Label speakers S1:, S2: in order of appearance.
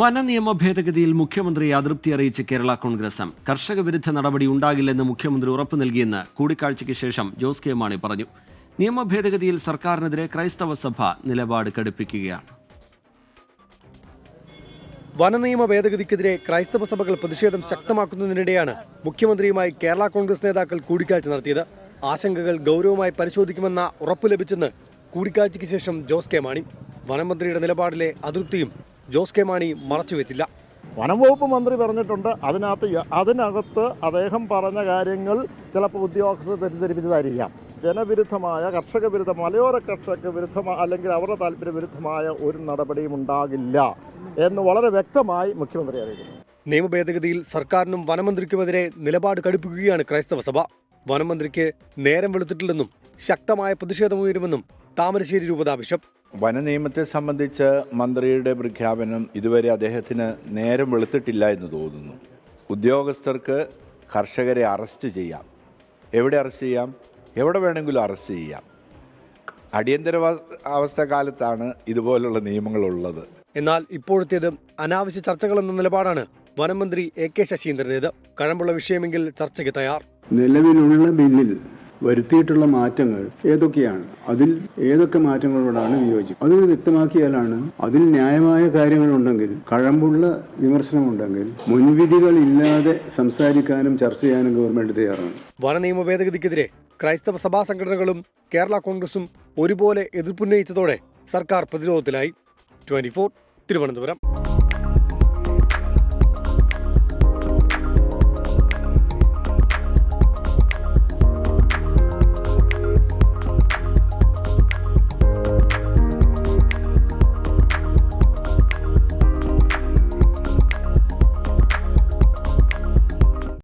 S1: വനനിയമ ഭേദഗതിയിൽ മുഖ്യമന്ത്രി അതൃപ്തി അറിയിച്ച് കേരള കോൺഗ്രസ് എം. കർഷക വിരുദ്ധ നടപടി ഉണ്ടാകില്ലെന്ന് മുഖ്യമന്ത്രി ഉറപ്പു നൽകിയെന്ന് കൂടിക്കാഴ്ചയ്ക്ക് ശേഷം ജോസ് കെ മാണി പറഞ്ഞു. നിയമ ഭേദഗതിയിൽ സർക്കാരിനെതിരെ ക്രൈസ്തവ സഭ നിലപാട് കടുപ്പിക്കുകയാണ്.
S2: വനനിയമ ഭേദഗതിക്കെതിരെ ക്രൈസ്തവ സഭകൾ പ്രതിഷേധം ശക്തമാക്കുന്നതിനിടെയാണ് മുഖ്യമന്ത്രിയുമായി കേരള കോൺഗ്രസ് നേതാക്കൾ കൂടിക്കാഴ്ച നടത്തിയത്. ആശങ്കകൾ ഗൗരവമായി പരിശോധിക്കുമെന്ന ഉറപ്പു ലഭിച്ചെന്ന് കൂടിക്കാഴ്ചയ്ക്ക് ശേഷം ജോസ് കെ മാണി. വനമന്ത്രിയുടെ നിലപാടിലെ അതൃപ്തിയും ജോസ് കെ മാണി മറച്ചുവെച്ചില്ല.
S3: വനംവകുപ്പ് മന്ത്രി പറഞ്ഞിട്ടുണ്ട്, അതിനകത്ത് അദ്ദേഹം പറഞ്ഞ കാര്യങ്ങൾ ചിലപ്പോൾ ഉദ്യോഗസ്ഥർ തെറ്റിദ്ധരിപ്പിച്ചതായിരിക്കാം. ജനവിരുദ്ധമായ, കർഷക വിരുദ്ധ, മലയോര കർഷക വിരുദ്ധമായ അല്ലെങ്കിൽ അവരുടെ താല്പര്യ വിരുദ്ധമായ ഒരു നടപടിയും ഉണ്ടാകില്ല എന്ന് വളരെ വ്യക്തമായി മുഖ്യമന്ത്രി അറിയിക്കുന്നു.
S2: നിയമ ഭേദഗതിയിൽ സർക്കാരിനും വനമന്ത്രിക്കുമെതിരെ നിലപാട് കടുപ്പിക്കുകയാണ് ക്രൈസ്തവ സഭ. വനമന്ത്രിക്ക് നേരം വെളുത്തിട്ടില്ലെന്നും ശക്തമായ പ്രതിഷേധമുയരുമെന്നും താമരശ്ശേരി രൂപതാ ബിഷപ്പ്.
S4: വനനിയമത്തെ സംബന്ധിച്ച് മന്ത്രിയുടെ പ്രഖ്യാപനം ഇതുവരെ അദ്ദേഹത്തിന് നേരം വെളുത്തിട്ടില്ല എന്ന് തോന്നുന്നു. ഉദ്യോഗസ്ഥർക്ക് കർഷകരെ അറസ്റ്റ് ചെയ്യാം, എവിടെ അറസ്റ്റ് ചെയ്യാം, എവിടെ വേണമെങ്കിലും അറസ്റ്റ് ചെയ്യാം. അടിയന്തര അവസ്ഥ കാലത്താണ് ഇതുപോലുള്ള നിയമങ്ങളുള്ളത്.
S2: എന്നാൽ ഇപ്പോഴത്തേത് അനാവശ്യ ചർച്ചകളെന്ന നിലപാടാണ് വനമന്ത്രി AK ശശീന്ദ്രനേത്. കഴമ്പുള്ള വിഷയമെങ്കിൽ ചർച്ചയ്ക്ക് തയ്യാർ.
S5: നിലവിലുള്ള ബില്ലിൽ വരുത്തിയിട്ടുള്ള മാറ്റങ്ങൾ ഏതൊക്കെയാണ്, അതിൽ ഏതൊക്കെ മാറ്റങ്ങളോടാണ് വിയോജിപ്പ്, അത് വ്യക്തമാക്കിയാലാണ്. അതിൽ ന്യായമായ കാര്യങ്ങളുണ്ടെങ്കിൽ, കഴമ്പുള്ള വിമർശനമുണ്ടെങ്കിൽ മുൻവിധികൾ ഇല്ലാതെ സംസാരിക്കാനും ചർച്ച ചെയ്യാനും ഗവൺമെന്റ് തയ്യാറാണ്.
S2: വനനിയമ ഭേദഗതിക്കെതിരെ ക്രൈസ്തവ സഭാ സംഘടനകളും കേരള കോൺഗ്രസും ഒരുപോലെ എതിർപ്പുന്നയിച്ചതോടെ സർക്കാർ പ്രതിരോധത്തിലായി. 24 തിരുവനന്തപുരം.